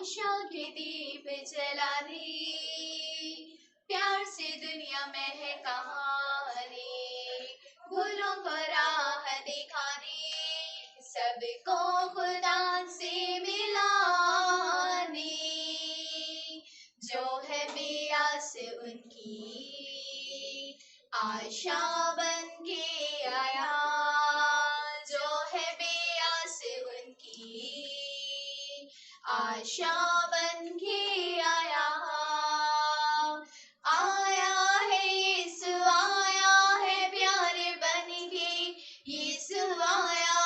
आशा के दीप जला दे, प्यार से दुनिया में है कहानी, भूलों को राह दिखा दे, सबको खुदा से मिलाने, जो है बेआस उनकी आशा बन के आया, जो है बेआस उनकी आशा बन के आया, आया है यीशु, आया है प्यारे बन के, यीशु आया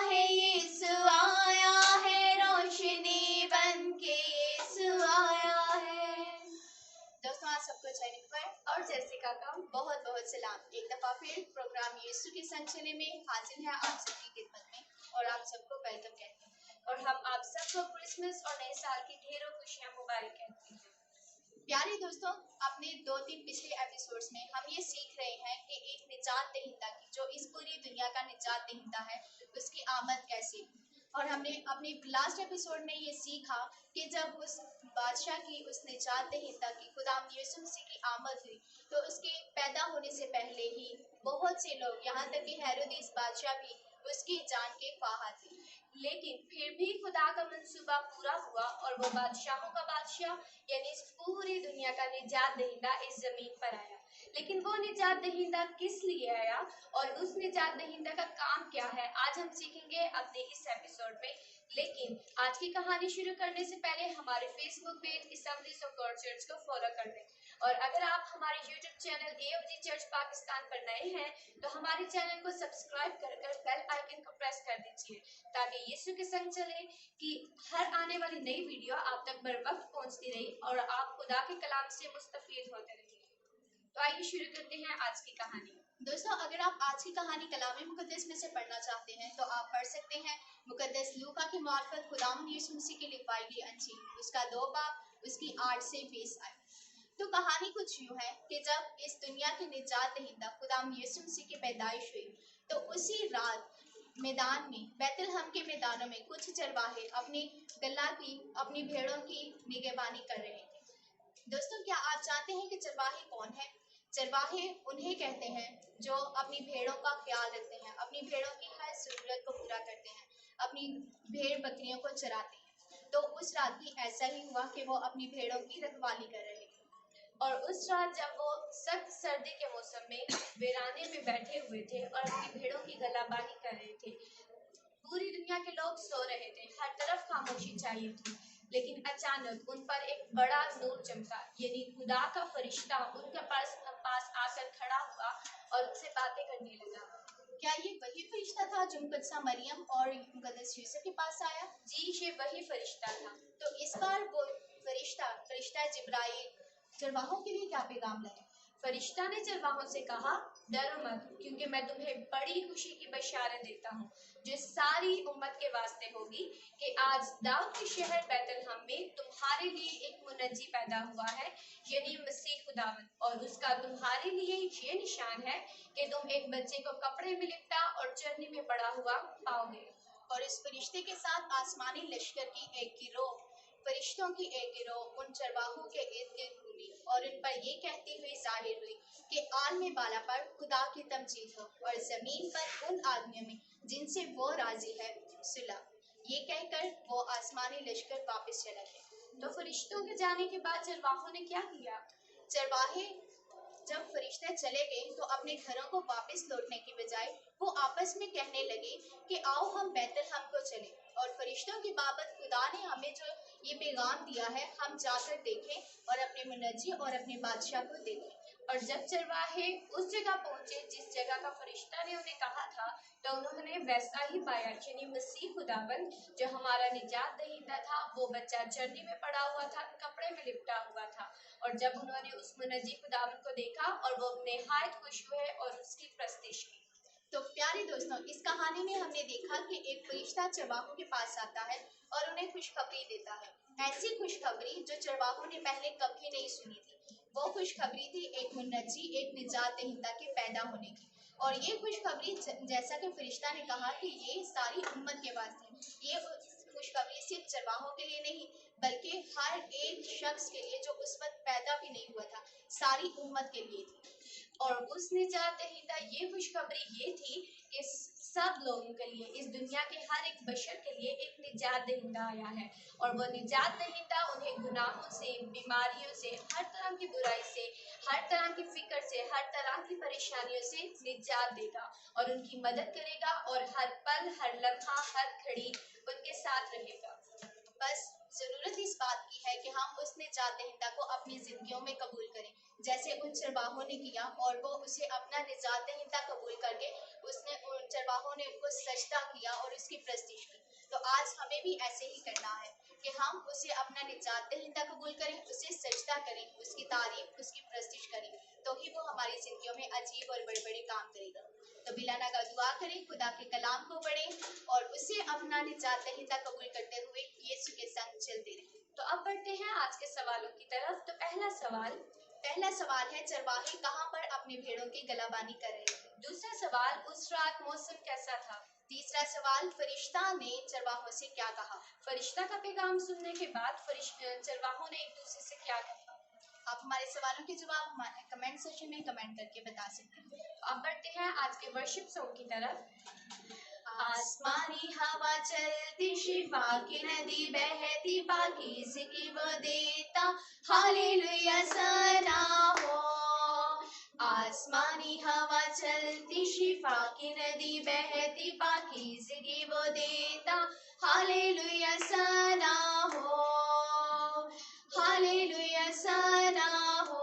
है यीशु आया है रोशनी बन के, यीशु आया है। दोस्तों, आज सबको चैनल पर और जैसिका का बहुत बहुत सलाम। एक दफा फिर प्रोग्राम यीशु के संग चले में हाजिर है आप सबकी खिदमत में और आप सबको वेलकम कहते हैं और हम आप सबको क्रिसमस और नए साल की ढेरों खुशियां मुबारक कहते हैं। प्यारे दोस्तों, अपने 2-3 पिछले एपिसोड्स में हम ये सीख रहे हैं कि एक निजात दहिंदा की, जो इस पूरी दुनिया का निजात दहिंदा है, उसकी आमद कैसे हुई। और हमने अपने लास्ट एपिसोड में ये सीखा कि जब उस बादशाह की, उस निजात दहिंदा की, खुदाम यीशु मसीह की आमद हुई, तो उसके पैदा होने से पहले ही बहुत से लोग, यहाँ तक कि हेरोदेस बादशाह भी उसकी जान के ख्वाह थे। लेकिन फिर भी खुदा का मंसूबा पूरा हुआ और वो बादशाहों का बादशाह यानी इस पूरी दुनिया का निजात दहिंदा इस जमीन पर आया। लेकिन वो निजात दहिंदा किस लिए आया और उस निजात दहिंदा का काम क्या है, आज हम सीखेंगे अपने इस एपिसोड में। लेकिन आज की कहानी शुरू करने से पहले हमारे Facebook page assemblies of God church को फॉलो कर दें और अगर आप हमारे YouTube channel AOG church Pakistan पर नए हैं तो हमारे चैनल को सब्सक्राइब कर बेल आइकन को प्रेस कर दीजिए ताकि यीशु के संग चले कि हर आने वाली नई वीडियो आप तक बर वक्त पहुंचती रही और आप खुदा के कलाम से मुस्तफीद होते रहिए। तो आइए शुरू करते हैं आज की कहानी। दोस्तों, अगर आप आज की कहानी कलाम मुकद्दस में से पढ़ना चाहते हैं तो आप पढ़ सकते हैं मुकद्दस लूका की मार्फत खुदाम यीशु मसीह की लिखवाई गई अंजील, उसका 2 बाब उसकी 8 से 20 आयत। तो कहानी कुछ यूं है कि जब इस दुनिया के निजात दहिंदा खुदाम यीशु मसीह की पैदाइश हुई तो उसी रात मैदान में, बैतलहम के मैदानों में कुछ चरवाहे अपनी गल्ला की, अपनी भेड़ों की निगहबानी कर रहे थे। दोस्तों, क्या आप जानते हैं कि चरवाहे कौन है? चरवाहे उन्हें कहते हैं जो अपनी भेड़ों का ख्याल रखते हैं, अपनी भेड़ों की हर जरूरत को पूरा करते हैं, अपनी भेड़ बकरियों को चराते हैं। तो उस रात भी ऐसा ही हुआ कि वो अपनी भेड़ों की रखवाली कर रहे थे और उस रात जब वो सख्त सर्दी के मौसम में वीराने में बैठे हुए थे और अपनी भेड़ों की गलाबानी कर रहे थे, पूरी दुनिया के लोग सो रहे थे, हर तरफ खामोशी चाहिए थी, लेकिन अचानक उन पर एक बड़ा नूर चमका, यानी खुदा का फरिश्ता उनके पास आकर खड़ा हुआ और उनसे बातें करने लगा। क्या ये वही फरिश्ता था जो मुकद्दसा मरियम और मुकद्दस यूसुफ के पास आया? जी, ये वही फरिश्ता था। तो इस बार वो फरिश्ता जिब्राइल चरवाहों के लिए क्या पैगाम लाया? फरिश्ता ने चरवाहों से कहा, डरो मत, क्योंकि मैं तुम्हें बड़ी खुशी की बशारत देता हूँ जो सारी उम्मत के वास्ते होगी कि आज दाऊद के शहर बैतलहम में तुम्हारे लिए एक मुनज्जी पैदा हुआ है, यानी मसीह खुदावंद, और उसका तुम्हारे लिए ये निशान है कि तुम एक बच्चे को कपड़े में लिपटा और चरनी में पड़ा हुआ पाओगे। और इस फरिश्ते के साथ आसमानी लश्कर की एक गिरोह, फरिश्तों की एक गिरोह उन चरवाहों के इर्द गिर्द घूमी और उन पर ये कहती हुई जाहिर हुई कि आलम बाला पर खुदा की तमजीद हो और जमीन पर उन आदमियों में जिनसे वो राजी है सुलह। ये कहकर वो आसमानी लश्कर वापस चला गया। तो फरिश्तों के जाने के बाद चरवाहों ने क्या किया? चरवाहे जब फरिश्ते चले गए तो अपने घरों को वापस लौटने की बजाय वो आपस में कहने लगे कि आओ हम बैतलहम को चलें और फरिश्तों की बाबत खुदा ने हमें जो ये पैगाम दिया है हम जाकर देखें और अपने मुनज्जी और अपने बादशाह को देखें। और जब चरवाहे उस जगह पहुंचे जिस जगह का फरिश्ता ने उन्हें कहा था, तो उन्होंने वैसा ही पाया, यानी मसीह खुदाबंद जो हमारा निजात दहिंदा था, वो बच्चा चरनी में पड़ा हुआ था, कपड़े में लिपटा हुआ था। और जब उन्होंने उस मुनज्जी खुदाबंद को देखा और वो निहायत खुश हुए और उसकी प्रस्तिश की। तो प्यारे दोस्तों, इस कहानी में हमने देखा कि एक फरिश्ता चरवाहों के पास आता है और उन्हें खुशखबरी देता है, ऐसी खुशखबरी जो चरवाहों ने पहले कभी नहीं सुनी थी। वो खुशखबरी थी एक मुनज्जी, एक निजात दहिंदा के पैदा होने की। और ये खुशखबरी, जैसा कि फरिश्ता ने कहा कि ये सारी उम्मत के वास्ते, ये खुशखबरी चरवाहों के लिए नहीं, बल्कि हर एक शख्स के लिए जो उस वक्त पैदा भी नहीं हुआ था, सारी उम्मत के लिए थी। और उस निजात दहिंदा ये खुशखबरी ये थी कि सब लोगों के लिए, इस दुनिया के हर एक बशर के लिए एक निजात दहिंदा आया है। और वो निजात दहिंदा उन्हें गुनाहों से, बीमारियों से, हर तरह की बुराई से, हर तरह की फिक्र से, हर तरह की परेशानियों से निजात देगा और उनकी मदद करेगा और हर पल, हर लम्हा, हर घड़ी उनके साथ रहेगा। बस जरूरत इस बात की है कि हम उस निजात दहिंदा को अपनी जिंदगियों में कबूल करें, जैसे उन चरवाहों ने किया, और वो उसे अपना निजात दहिंदा कबूल करके उन चरवाहों ने उनको सजदा किया और उसकी प्रस्तिश की। तो आज हमें भी ऐसे ही करना है कि हम उसे अपना निजात दहिंदा कबूल करें, उसे सजदा करें, उसकी तारीफ, उसकी प्रस्तिश करें, तो ही वो हमारी जिंदगियों में अजीब और बड़े बड़े काम करेगा। तो बिला नागा दुआ करें, खुदा के कलाम को पढ़ें और उसे अपना निजात दहिंदा कबूल करते हुए यीशु के संग चलते रहें। तो अब बढ़ते हैं आज के सवालों की तरफ। तो पहला सवाल है, चरवाहे कहाँ पर अपनी भेड़ों की गलाबानी कर रहे थे? दूसरा सवाल, उस रात मौसम कैसा था? तीसरा सवाल, फरिश्ता ने चरवाहों से क्या कहा? फरिश्ता का पैगाम सुनने के बाद चरवाहों ने एक दूसरे से क्या कहा? आप हमारे सवालों के जवाब कमेंट सेक्शन में कमेंट करके बता सकते हैं। अब बढ़ते हैं आज के वर्शिप सॉन्ग की तरफ। आसमानी हवा चलती, शिफा की नदी बहती, पाकीज़गी वो देता, हालेलुया सना हो। आसमानी हवा चलती, शिफा की नदी बहती, पाकीज़गी वो देता, हालेलुया सना हो, हालेलुया सना हो।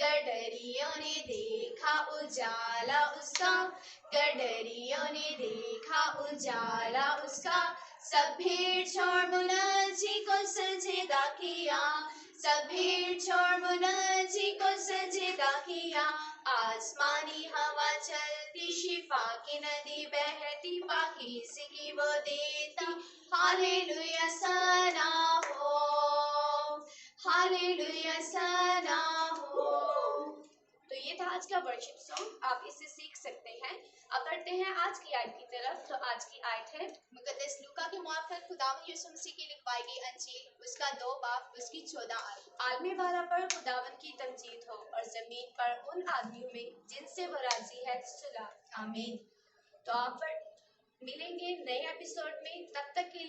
गडरियों ने देखा उजाला उसका, गडरियों ने देखा उजाला उसका, सब भीड़ छोड़ मुनाजी को सजदा किया, सब भीड़ छोड़ मुनाजी को सजदा किया। आसमानी हवा चलती, शिफा की नदी बहती, पाकीज़गी वो देता, हालेलुया सना हो, हालेलुया सना हो। तो ये था आज का वर्शिप सॉन्ग, आप इसे सीख सकते हैं। अब बढ़ते हैं आज की आयत की तरफ। तो आज की आयत है, मुकद्दस लूका के मुआफ़िक़ खुदावंद यीशु मसीह की लिखवाई गई अंजील, उसका 2 बाब, उसकी 14 आयत। आलमी वाला पर खुदावंद की तमजीद हो और जमीन पर उन आदमियों में जिनसे वो राजी है सुलह। आमीन। तो आप मिलेंगे नए एपिसोड में, तब तक के लिए